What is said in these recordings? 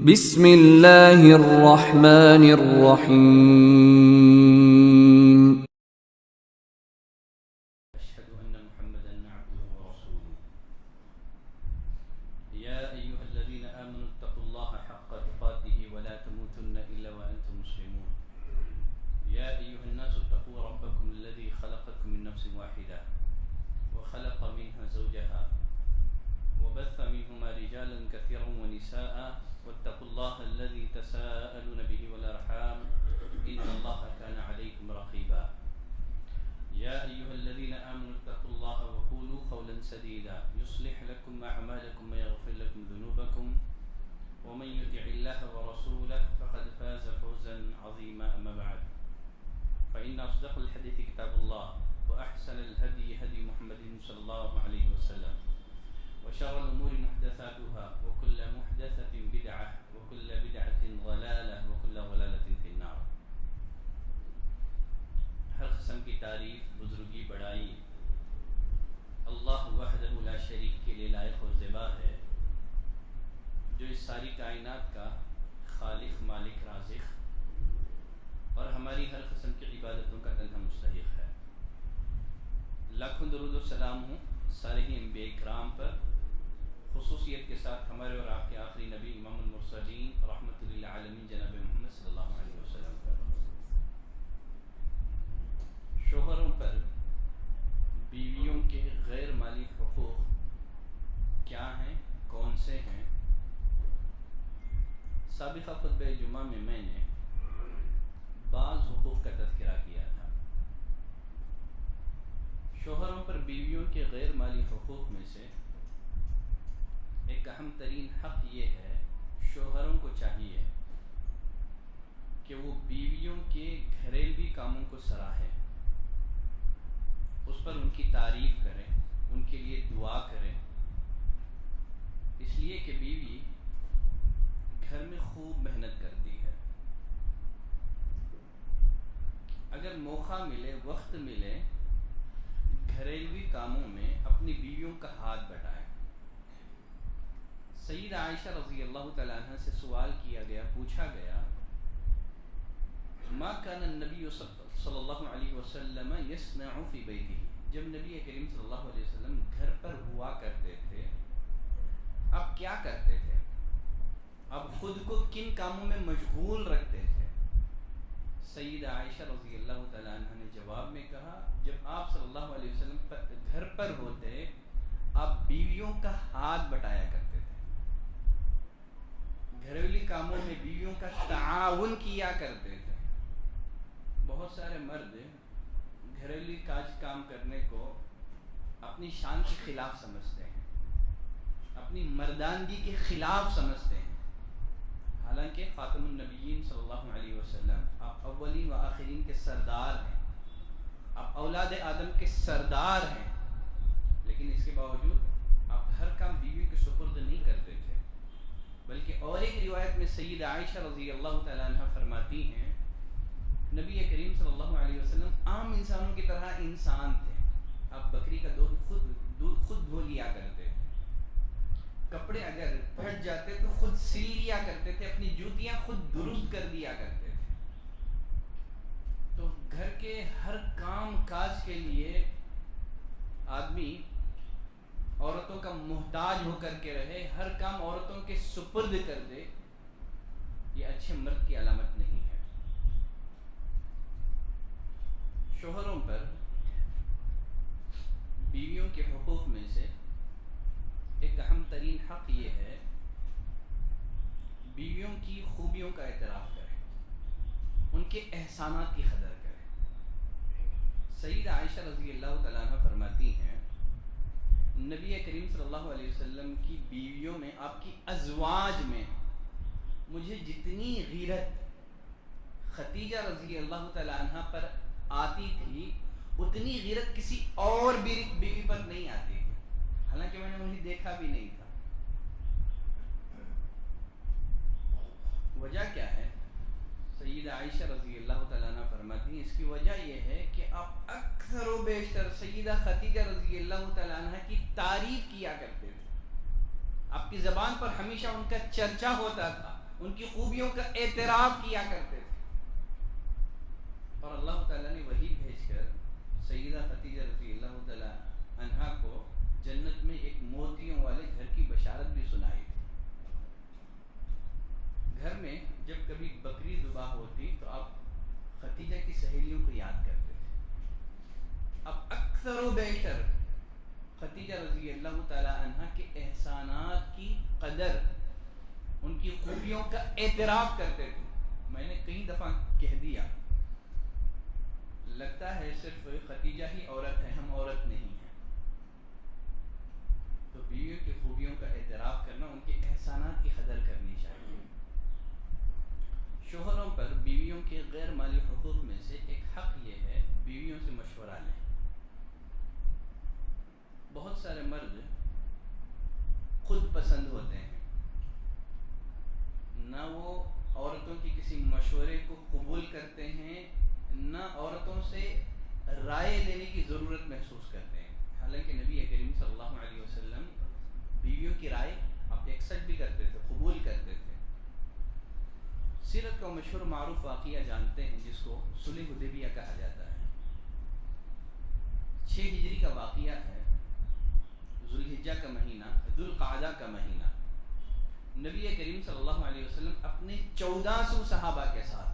بسم اللہ الرحمن الرحیم أشهد أن محمدًا عبده ورسوله يا أيها الذين آمنوا اتقوا الله حق تقاته ولا تموتن إلا وأنتم مسلمون يا أيها الناس اتقوا ربكم الذي خلقكم من نفس واحدة وخلق منها زوجها وبث منهما رجالا كثيرا ونساء واتقوا الله الذي تساءلون به والأرحام إن الله كان عليكم رقيبا يا أيها الذين آمنوا اتقوا الله وقولوا قولا سديدا يصلح لكم أعمالكم ويغفر لكم ذنوبكم ومن يطع الله ورسوله فقد فاز فوزا عظيما أما بعد فإن أصدق الحديث كتاب الله وأحسن الهدي هدي محمد صلى الله عليه وسلم وشر الأمور محدثاتها وكل محدثة بدعة وكل بدعة ضلالة وكل ضلالة في النار. ہر قسم کی تعریف، بزرگی، بڑائی اللہ وحدہ لا شریک کے لیے لائق و زیبا ہے، جو اس ساری کائنات کا خالق، مالک، رازق اور ہماری ہر قسم کی عبادتوں کا تنہا مستحق ہے. لاکھوں درود و سلام ہوں سارے ہی انبیاء کرام پر، خصوصیت کے ساتھ ہمارے اور آپ کے آخری نبی امام المرسلین رحمۃ للعالمین جناب محمد صلی اللہ علیہ وسلم پر. شوہروں پر بیویوں کے غیر مالی حقوق کیا ہیں، کون سے ہیں؟ سابقہ خطبہ جمعہ میں نے بعض حقوق کا تذکرہ کیا تھا. شوہروں پر بیویوں کے غیر مالی حقوق میں سے ایک اہم ترین حق یہ ہے، شوہروں کو چاہیے کہ وہ بیویوں کے گھریلوی کاموں کو سراہیں، اس پر ان کی تعریف کریں، ان کے لیے دعا کریں، اس لیے کہ بیوی گھر میں خوب محنت کرتی ہے. اگر موقع ملے، وقت ملے، گھریلوی کاموں میں اپنی بیویوں کا ہاتھ بٹائیں. سیدہ عائشہ رضی اللہ تعالیٰ عنہ سے سوال کیا گیا، پوچھا گیا، ما کان النبی صلی اللہ علیہ وسلم یصنع فی بیتہ، جب نبی کریم صلی اللہ علیہ وسلم گھر پر ہوا کرتے تھے اب کیا کرتے تھے، اب خود کو کن کاموں میں مشغول رکھتے تھے؟ سیدہ عائشہ رضی اللہ تعالیٰ عنہ نے جواب میں کہا، جب آپ صلی اللہ علیہ وسلم گھر پر ہوتے آپ بیویوں کا ہاتھ بٹایا کرتے تھے، گھریلو کاموں میں بیویوں کا تعاون کیا کرتے تھے. بہت سارے مرد گھریلو کام کرنے کو اپنی شان کے خلاف سمجھتے ہیں، اپنی مردانگی کے خلاف سمجھتے ہیں، حالانکہ خاتم النبیین صلی اللہ علیہ وسلم آپ اولین و آخرین کے سردار ہیں، آپ اولاد آدم کے سردار ہیں، لیکن اس کے باوجود آپ ہر کام بیوی کے سپرد نہیں کرتے تھے. بلکہ اور ایک روایت میں سیدہ عائشہ رضی اللہ تعالیٰ عنہ فرماتی ہیں، نبی کریم صلی اللہ علیہ وسلم عام انسانوں کی طرح انسان تھے. آپ بکری کا دودھ خود دھو لیا کرتے تھے، کپڑے اگر پھٹ جاتے تو خود سل لیا کرتے تھے، اپنی جوتیاں خود درست کر دیا کرتے تھے. تو گھر کے ہر کام کاج کے لیے آدمی عورتوں کا محتاج ہو کر کے رہے، ہر کام عورتوں کے سپرد کر دے، یہ اچھے مرد کی علامت نہیں ہے. شوہروں پر بیویوں کے حقوق میں سے ایک اہم ترین حق یہ ہے، بیویوں کی خوبیوں کا اعتراف کریں، ان کے احسانات کی قدر کریں. سیدہ عائشہ رضی اللہ تعالیٰ عنہ فرماتی ہیں، نبی کریم صلی اللہ علیہ وسلم کی بیویوں میں، آپ کی ازواج میں مجھے جتنی غیرت خدیجہ رضی اللہ تعالیٰ عنہ پر آتی تھی اتنی غیرت کسی اور بیوی پر نہیں آتی تھی، حالانکہ میں نے انہیں دیکھا بھی نہیں تھا. وجہ کیا ہے؟ سیدہ عائشہ رضی اللہ تعالیٰ عنہ فرماتی ہیں، اس کی وجہ یہ ہے کہ آپ اکثر و بیشتر سیدہ خدیجہ رضی اللہ تعالیٰ عنہ کی تعریف کیا کرتے تھے. آپ کی زبان پر ہمیشہ ان کا چرچا ہوتا تھا، ان کی خوبیوں کا اعتراف کیا کرتے تھے. اور اللہ تعالیٰ نے وحی بھیج کر سیدہ خدیجہ رضی اللہ تعالیٰ عنہا کو جنت میں ایک موتیوں والے گھر کی بشارت بھی سنائی تھی. گھر میں جب کبھی بکری ذبح ہوتی تو آپ خدیجہ کی سہیلیوں کو یاد کرتے تھے. اب اکثر و بیشتر خدیجہ رضی اللہ تعالی عنہا کے احسانات کی قدر، ان کی خوبیوں کا اعتراف کرتے تھے. میں نے کئی دفعہ کہہ دیا، لگتا ہے صرف خدیجہ ہی عورت ہے، ہم عورت نہیں ہیں. تو بیویوں کی خوبیوں کا اعتراف کرنا، ان کے احسانات کی قدر کرنی چاہیے. شوہروں پر بیویوں کے غیر مالی حقوق میں سے ایک حق یہ ہے بیویوں سے مشورہ لیں. بہت سارے مرد خود پسند ہوتے ہیں، نہ وہ عورتوں کی کسی مشورے کو قبول کرتے ہیں، نہ عورتوں سے رائے لینے کی ضرورت محسوس کرتے ہیں. حالانکہ نبی کریم صلی اللہ علیہ وسلم بیویوں کی رائے آپ ایکسپٹ بھی کرتے تھے، قبول کرتے تھے. سیرت کا مشہور معروف واقعہ جانتے ہیں جس کو صلح حدیبیہ کہا جاتا ہے. 6 ہجری کا واقعہ ہے. ذوالحجہ کا مہینہ، ذوالقعدہ کا مہینہ. نبی کریم صلی اللہ علیہ وسلم اپنے 1400 صحابہ کے ساتھ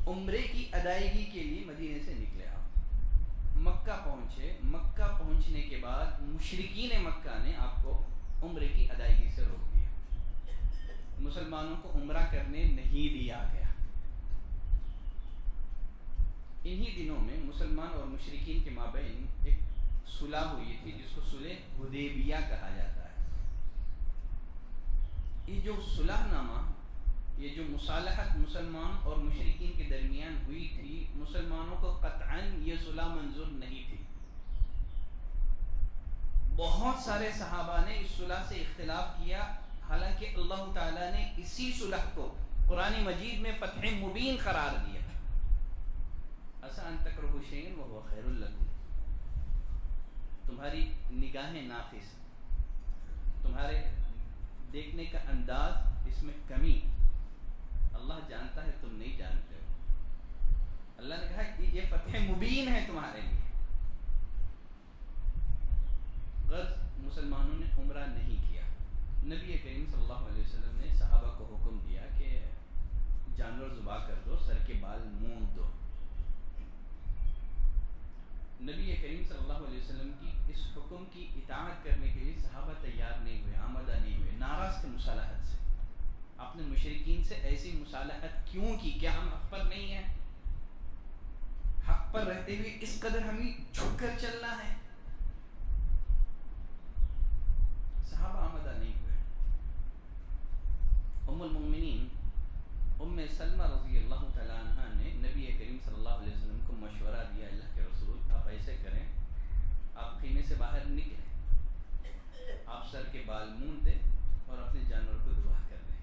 عمرے کی ادائیگی کے لیے مدینے سے نکلے. آپ مکہ پہنچے. مکہ پہنچنے کے بعد مشرکین مکہ نے آپ کو عمرے کی ادائیگی سے روک دیا. مسلمانوں کو عمرہ کرنے نہیں دیا گیا. انہی دنوں میں مسلمان اور مشرکین کے مابین ایک صلح ہوئی تھی جس کو صلح حدیبیہ کہا جاتا ہے. یہ جو صلح نامہ، یہ جو مصالحت مسلمان اور مشرکین کے درمیان ہوئی تھی، مسلمانوں کو قطعاً یہ صلح منظور نہیں تھی. بہت سارے صحابہ نے اس صلح سے اختلاف کیا، حالانکہ اللہ تعالیٰ نے اسی صلح کو قرآن مجید میں فتح مبین قرار دیا. عسیٰ ان تکرہوا شیئا وہو خیر لکم. تمہاری نگاہیں ناقص، تمہارے دیکھنے کا انداز اس میں کمی، اللہ جانتا ہے تم نہیں جانتے ہو. اللہ نے کہا کہ یہ فتح مبین ہے تمہارے لیے. غرض مسلمانوں نے عمرہ نہیں کیا. نبی کریم صلی اللہ علیہ وسلم نے صحابہ کو حکم دیا کہ جانور ذبح کر دو، سر کے بال مونڈ دو. نبی کریم صلی اللہ علیہ وسلم کی اس حکم کی اطاعت کرنے کے لیے صحابہ تیار نہیں ہوئے، آمادہ نہیں ہوئے، ناراض تھے مصالحت سے. آپ نے مشرکین سے ایسی مصالحت کیوں کی؟ کیا ہم حق پر نہیں ہیں؟ حق پر رہتے ہوئے اس قدر ہمیں جھک کر چلنا ہے؟ صحابہ آمادہ نہیں ہوئے. ام المؤمنین ام سلمہ رضی اللہ تعالیٰ عنہ نے نبی کریم صلی اللہ علیہ وسلم کو مشورہ دیا، اللہ کے رسول آپ ایسے کریں، آپ خیمے سے باہر نکلیں، آپ سر کے بال مونڈ دیں اور اپنے جانور کو ذبح کر دیں.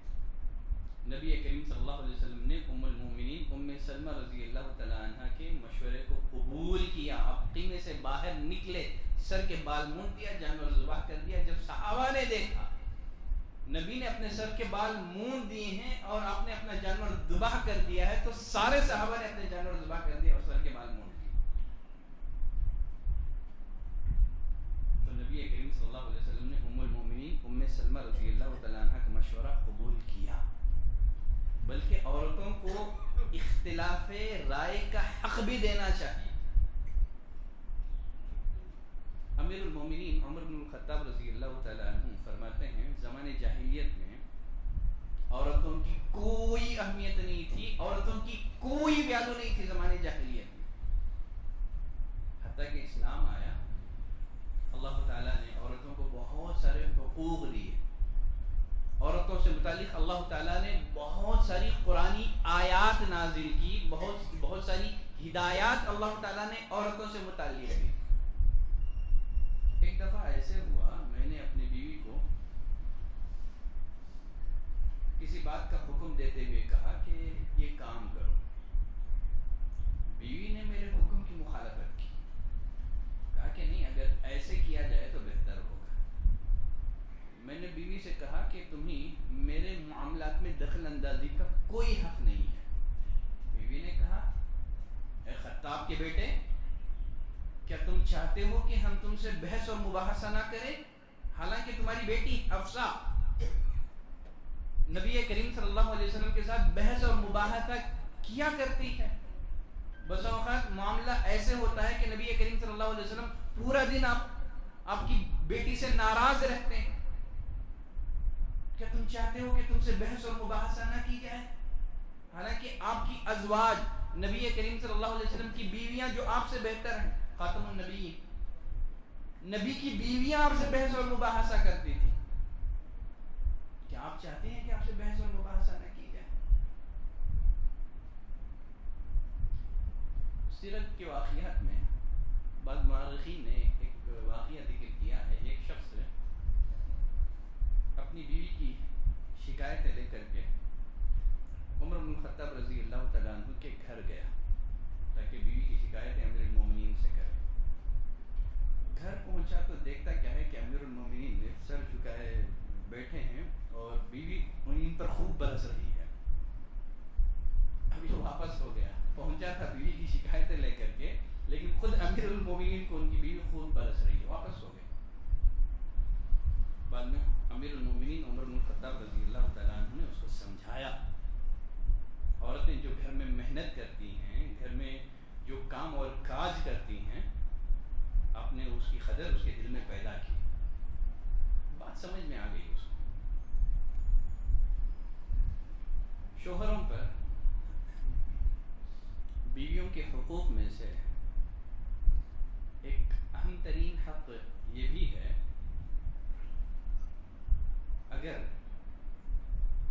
نبی کریم صلی اللہ علیہ وسلم نے ام المؤمنین ام سلمہ رضی اللہ تعالیٰ عنہ کے مشورے کو قبول کیا. آپ خیمے سے باہر نکلے، سر کے بال مونڈ دیا، جانور ذبح کر دیا. جب صحابہ نے دیکھا نبی نے اپنے سر کے بال مونڈ دیے ہیں اور آپ نے اپنا جانور ذبح کر دیا ہے، تو سارے صحابہ نے اپنے جانور ذبح کر دیا اور سر کے بال مونڈ دیے. تو نبی کریم صلی اللہ علیہ وسلم نے ام المؤمنین ام سلمہ رضی اللہ تعالیٰ عنہ کا مشورہ قبول کیا، بلکہ عورتوں کو اختلاف رائے کا حق بھی دینا چاہیے. امیر المومنین عمر بن الخطاب رضی اللہ تعالیٰ عنہ فرماتے ہیں زمانے جاہلیت میں عورتوں کی کوئی اہمیت نہیں تھی، عورتوں کی کوئی ویلیو نہیں تھی زمانے جاہلیت میں. حتیٰ کہ اسلام آیا، اللہ تعالیٰ نے عورتوں کو بہت سارے حقوق دیے. عورتوں سے متعلق اللہ تعالیٰ نے بہت ساری قرآنی آیات نازل کی، بہت ساری ہدایات اللہ تعالیٰ نے عورتوں سے متعلق دی. ایک دفعہ ایسے ہوا، میں نے اپنی بیوی کو کسی بات کا حکم دیتے ہوئے کہا کہ یہ کام کرو. بیوی نے میرے حکم کی مخالفت کی، کہا کہ نہیں، اگر ایسے کیا جائے تو بہتر ہوگا. میں نے بیوی سے کہا کہ تمہیں میرے معاملات میں دخل اندازی کا کوئی حق نہیں ہے. بیوی نے کہا اے خطاب کے بیٹے، کیا تم چاہتے ہو کہ ہم تم سے بحث اور مباحثہ نہ کریں؟ حالانکہ تمہاری بیٹی حفصہ نبی کریم صلی اللہ علیہ وسلم کے ساتھ بحث اور مباحثہ کیا کرتی ہے. بسا اوقات معاملہ ایسے ہوتا ہے کہ نبی کریم صلی اللہ علیہ وسلم پورا دن آپ کی بیٹی سے ناراض رہتے ہیں. کیا تم چاہتے ہو کہ تم سے بحث اور مباحثہ نہ کی جائے؟ حالانکہ آپ کی ازواج نبی کریم صلی اللہ علیہ وسلم کی بیویاں جو آپ سے بہتر ہیں، خاتم النبی، نبی کی بیویاں آپ سے بحث اور مباحثہ کرتی تھی. کیا آپ چاہتے ہیں کہ آپ سے بحث اور مباحثہ نہ کی جائے؟ سیرت کے واقعات میں بعض مورخین نے ایک واقعہ ذکر کیا ہے. ایک شخص اپنی بیوی کی شکایتیں لے کر کے عمر بن الخطاب رضی اللہ تعالیٰ عنہ کے گھر گیا تاکہ بیوی کی شکایتیں امیر المومنین سے کرے. گھر پہنچا تو دیکھتا کیا ہے کہ امیر المومنین نے سر جھکائے بیٹھے ہیں اور بیوی ان پر خوب برس رہی ہے. ابھی واپس ہو گیا، پہنچا تھا بیوی کی شکایتیں لے کر کے، لیکن خود امیر المومنین کو ان کی بیوی خوب برس رہی ہے. واپس ہو گئے. بعد میں امیر المومنین عمر بن الخطاب رضی اللہ تعالیٰ عنہ نے اس کو سمجھایا. عورتیں جو گھر میں محنت کرتی ہیں، گھر میں جو کام اور کاج کرتی ہیں، آپ نے اس کی قدر اس کے دل میں پیدا کی. بات سمجھ میں آ گئی اس کو. شوہروں پر بیویوں کے حقوق میں سے ایک اہم ترین حق یہ بھی ہے، اگر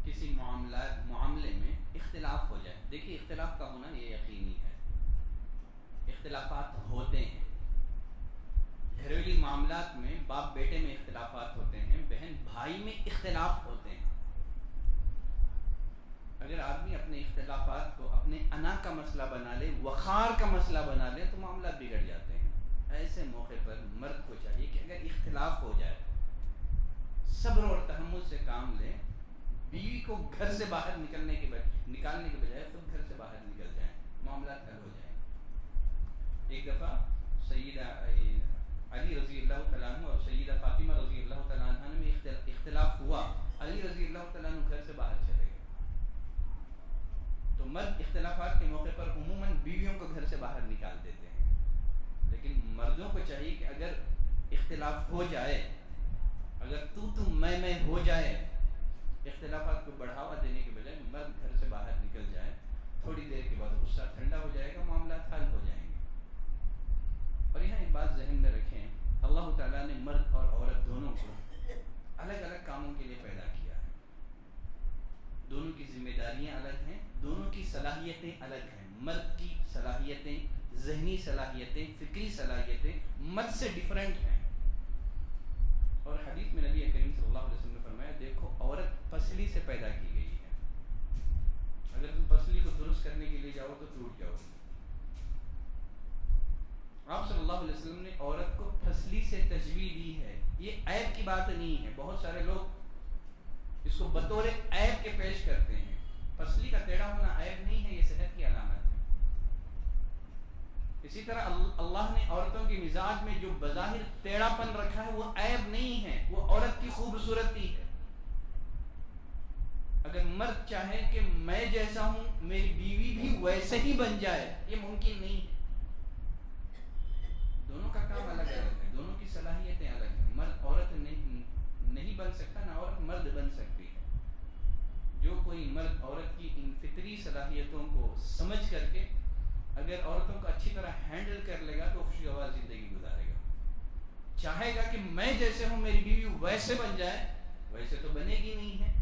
کسی معاملے میں اختلاف ہو جائے. دیکھیے اختلاف کا ہونا یہ یقینی ہے، اختلافات ہوتے ہیں. گھریلو معاملات میں باپ بیٹے میں اختلافات ہوتے ہیں، بہن بھائی میں اختلاف ہوتے ہیں. اگر آدمی اپنے اختلافات کو اپنے انا کا مسئلہ بنا لے، وقار کا مسئلہ بنا لے، تو معاملات بگڑ جاتے ہیں. ایسے موقع پر مرد کو چاہیے کہ اگر اختلاف ہو جائے صبر اور تحمل سے کام لیں. بیوی کو گھر سے باہر نکالنے کے بجائے خود گھر سے باہر نکل جائیں، معاملات حل ہو جائیں. ایک دفعہ سیدہ علی رضی اللہ تعالیٰ عنہ اور سیدہ فاطمہ رضی اللہ تعالیٰ عنہ میں اختلاف ہوا. علی رضی اللہ تعالیٰ عنہ گھر سے باہر چلے گئے. تو مرد اختلافات کے موقع پر عموماً بیویوں کو گھر سے باہر نکال دیتے ہیں، لیکن مردوں کو چاہیے کہ اگر اختلاف ہو جائے، اگر تو میں ہو جائے، اختلافات کو بڑھاوا دینے کے بجائے مرد گھر سے باہر نکل جائے. تھوڑی دیر کے بعد غصہ ٹھنڈا ہو جائے گا، معاملات حل ہو جائیں گے. اور یہاں ایک بات ذہن میں رکھیں، اللہ تعالیٰ نے مرد اور عورت دونوں کو الگ الگ کاموں کے لیے پیدا کیا ہے. دونوں کی ذمہ داریاں الگ ہیں، دونوں کی صلاحیتیں الگ ہیں. مرد کی صلاحیتیں، ذہنی صلاحیتیں، فکری صلاحیتیں مرد سے ڈیفرنٹ ہیں. اور حدیث میں نبی کریم صلی اللہ علیہ وسلم نے فرمایا، دیکھو عورت پسلی سے پیدا کی گئی ہے، اگر تم پسلی کو درست کرنے کے لیے جاؤ تو ٹوٹ جاؤ گے. آپ صلی اللہ علیہ وسلم نے عورت کو پسلی سے تشبیہ دی ہے. یہ عیب کی بات نہیں ہے. بہت سارے لوگ اس کو بطور عیب کے پیش کرتے ہیں. پسلی کا ٹیڑھا ہونا عیب نہیں ہے، یہ صحت کی علامت ہے. اسی طرح اللہ نے عورتوں کے مزاج میں جو بظاہر ٹیڑھا پن رکھا ہے وہ عیب نہیں ہے، وہ عورت کی خوبصورتی ہے. اگر مرد چاہے کہ میں جیسا ہوں میری بیوی بھی ویسے ہی بن جائے، یہ ممکن نہیں ہے. دونوں کا کام الگ الگ ہے، دونوں کی صلاحیتیں الگ ہیں. مرد عورت نہیں بن سکتا، نہ عورت مرد بن سکتی ہے. جو کوئی مرد عورت کی ان فطری صلاحیتوں کو سمجھ کر کے اگر عورتوں کو اچھی طرح ہینڈل کر لے گا تو خوشگوار زندگی گزارے گا. چاہے گا کہ میں جیسے ہوں میری بیوی ویسے بن جائے، ویسے تو بنے گی نہیں ہے.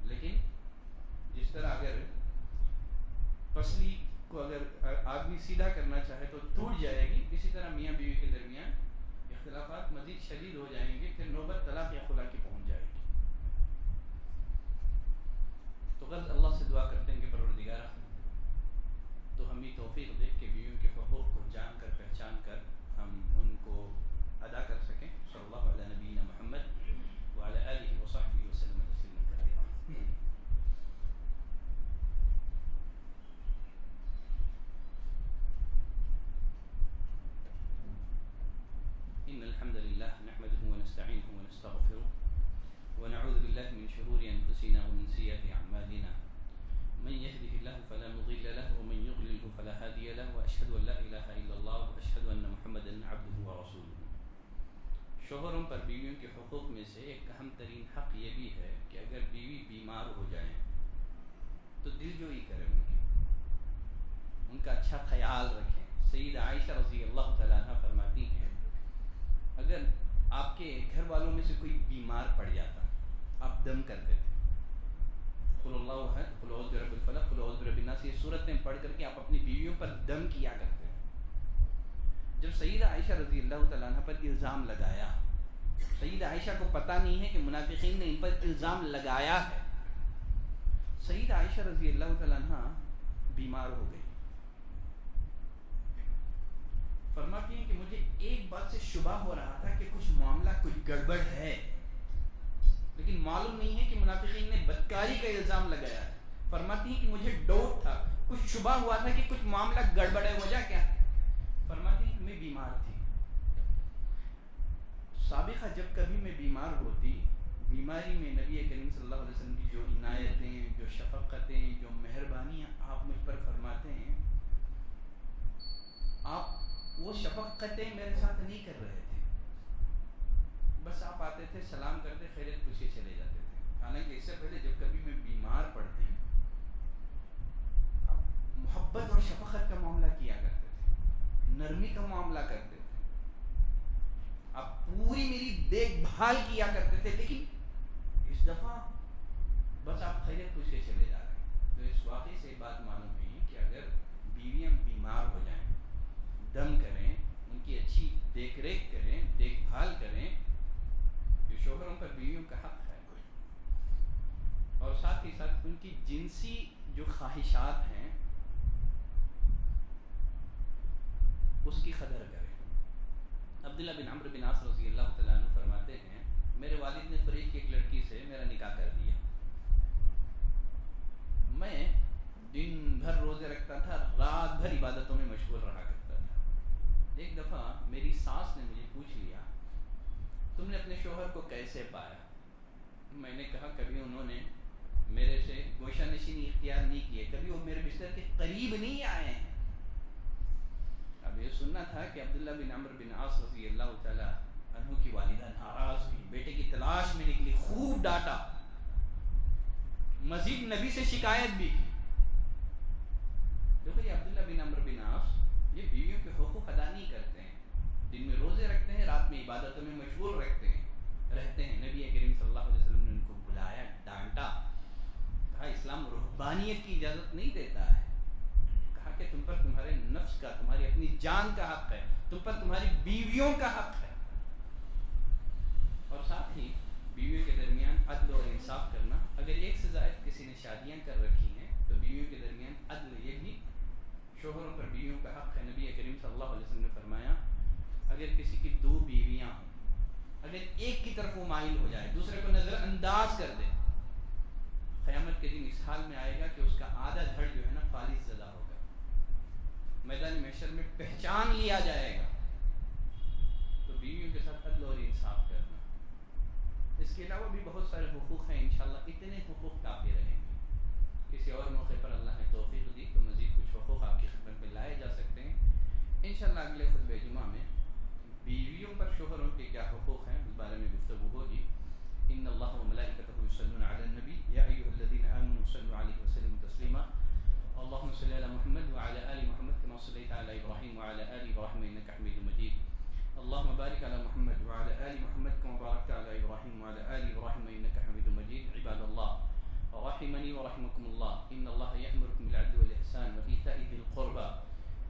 لیکن جس طرح اگر پسلی کو اگر آدمی سیدھا کرنا چاہے تو ٹوٹ جائے گی، اسی طرح میاں بیوی کے درمیان اختلافات مزید شدید ہو جائیں گے، پھر نوبت طلاق یا خلا کی پہنچ جائے گی. تو غرض اللہ سے دعا کرتے ہیں کہ پروردگارہ تو ہمیں توفیق دے کہ بیویوں کے حقوق کو جان کر پہچان کر ہم ان کو ادا کر سکیں. صلی اللہ علیہ نبینا محمد وعلی الحمد لله نحمده ونستعينه ونستغفره ونعوذ بالله من شرور أنفسنا ومن سيئات أعمالنا من يهده الله فلا مضل له ومن يضلل فلا هادي له وأشهد أن لا إله إلا الله وأشهد أن محمدا عبده ورسوله. شوہروں پر بیویوں کے حقوق میں سے ایک اہم ترین حق یہ بھی ہے کہ اگر بیوی بیمار ہو جائیں تو دل جوئی کریں ان کا اچھا خیال رکھیں. سیدہ عائشہ رضی اللہ تعالیٰ عنہ فرماتی ہیں اگر آپ کے گھر والوں میں سے کوئی بیمار پڑ جاتا آپ دم کرتے تھے. قل اللہ ہے، قل اعوذ برب الفلق، قل اعوذ برب الناس، یہ صورتیں پڑھ کر کے آپ اپنی بیویوں پر دم کیا کرتے تھے. جب سیدہ عائشہ رضی اللہ تعالیٰ عنہ پر الزام لگایا، سیدہ عائشہ کو پتہ نہیں ہے کہ منافقین نے ان پر الزام لگایا ہے. سیدہ عائشہ رضی اللہ تعالیٰ عنہ بیمار ہو گئی. فرماتی ہیں کہ مجھے ایک بات سے شبہ ہو رہا تھا کہ کچھ معاملہ کچھ گڑبڑ ہے، لیکن معلوم نہیں ہے کہ منافقین نے بدکاری کا الزام لگایا ہے. فرماتی ہیں کہ مجھے ڈاؤٹ تھا، کچھ شبہ ہوا تھا کہ کچھ معاملہ گڑبڑ ہے. وجہ کیا؟ فرماتی ہیں کہ میں بیمار تھی. سابقہ جب کبھی میں بیمار ہوتی، بیماری میں نبی کریم صلی اللہ علیہ وسلم کی جو عنایتیں، جو شفقتیں، جو مہربانیاں آپ مجھ پر فرماتے ہیں، آپ وہ شفقتیں میرے ساتھ نہیں کر رہے تھے. بس آپ آتے تھے، سلام کرتے، خیریت پوچھ کے چلے جاتے تھے. حالانکہ اس سے پہلے جب کبھی میں بیمار پڑتی آپ محبت اور شفقت کا معاملہ کیا کرتے تھے، نرمی کا معاملہ کرتے تھے، آپ پوری میری دیکھ بھال کیا کرتے تھے. لیکن اس دفعہ بس آپ خیریت پوچھ کے چلے جا رہے ہیں. تو اس واقعے سے بات معلوم ہوئی کہ اگر بیویاں بیمار ہو جائیں، دم کریں، ان کی اچھی دیکھ ریکھ کریں، دیکھ بھال کریں. یہ شوہروں پر بیویوں کا حق ہے. اور ساتھ ہی ساتھ ان کی جنسی جو خواہشات ہیں اس کی قدر کریں. عبداللہ بن عمرو بن عاص رضی اللہ تعالیٰ عنہ فرماتے ہیں میرے والد نے قریش کی ایک لڑکی سے میرا نکاح کر دیا. میں دن بھر روزے رکھتا تھا، رات بھر عبادتوں میں مشغول رہا کرتا تھا. ایک دفعہ میری ساس نے مجھے پوچھ لیا تم نے اپنے شوہر کو کیسے پایا؟ میں نے کہا کبھی انہوں نے میرے سے گوشہ نشینی اختیار نہیں کیے، کبھی وہ میرے بستر کے قریب نہیں آئے ہیں. اب یہ سننا تھا کہ عبداللہ بن عمرو بن عاص رضی اللہ تعالیٰ عنہ کی والدہ ناراض ہوئی، بیٹے کی تلاش میں نکلی، خوب ڈانٹا، مزید نبی سے شکایت بھی کی. دیکھو یہ عبداللہ بن عمرو بن عاص یہ بیویوں کے حقوق ادا نہیں کرتے ہیں، دن میں روزے رکھتے ہیں، رات میں عبادتوں میں مشغول رہتے ہیں. نبی کریم صلی اللہ علیہ وسلم نے ان کو بلایا، ڈانٹا، کہا اسلام رہبانیت کی اجازت نہیں دیتا ہے. کہا کہ تم پر تمہارے نفس کا، تمہاری اپنی جان کا حق ہے، تم پر تمہاری بیویوں کا حق ہے. اور ساتھ ہی بیویوں کے درمیان عدل اور انصاف کرنا. اگر ایک سے زائد کسی نے شادیاں کر رکھی ہیں تو بیویوں کے درمیان عدل، یہ بھی شوہروں پر بیویوں کا حق ہے. نبی کریم صلی اللہ علیہ وسلم نے فرمایا اگر کسی کی دو بیویاں ہوں، اگر ایک کی طرف وہ مائل ہو جائے، دوسرے کو نظر انداز کر دے، قیامت کے دن اس حال میں آئے گا کہ اس کا آدھا دھڑ جو ہے نا فالج زدہ ہوگا، میدان محشر میں پہچان لیا جائے گا. تو بیویوں کے ساتھ عدل اور انصاف کرنا. اس کے علاوہ بھی بہت سارے حقوق ہیں، انشاءاللہ اتنے حقوق کافی رہیں گے. کسی اور موقع پر اللہ نے توفیق دی تو مزید کچھ حقوق آپ کی خدمت میں لائے جا سکتے ہیں. انشاءاللہ اگلے خطبہ جمعہ میں بیویوں پر شوہروں کے کیا حقوق ہیں اس بارے میں گفتگو ہوگی. ان اللہ و ملائکتہ یصلون علی النبی یا ایھا الذین آمنوا صلوا علیہ وسلموا تسلیما. اللهم صل على محمد وعلى آل محمد كما صليت على إبراهيم وعلى آل إبراهيم إنك حميد مجيد. اللهم بارك على محمد وعلى آل محمد كما باركت على إبراهيم وعلى آل إبراهيم إنك حميد مجيد. عباد الله رحمني ورحمكم الله إن الله يأمركم بالعدل والإحسان وإيتاء ذي القربى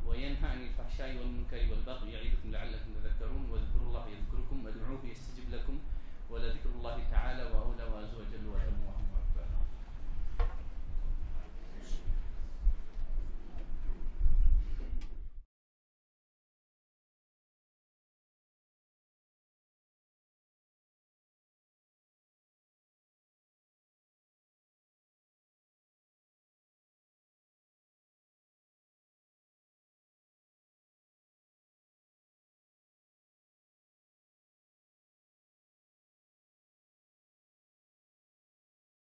وينهى عن الفحشاء والمنكر والبغي يعظكم لعلكم تذكرون. واذكروا الله يذكركم وادعوه يستجب لكم ولذكر الله تعالى وأولى وعز وجل وأتم.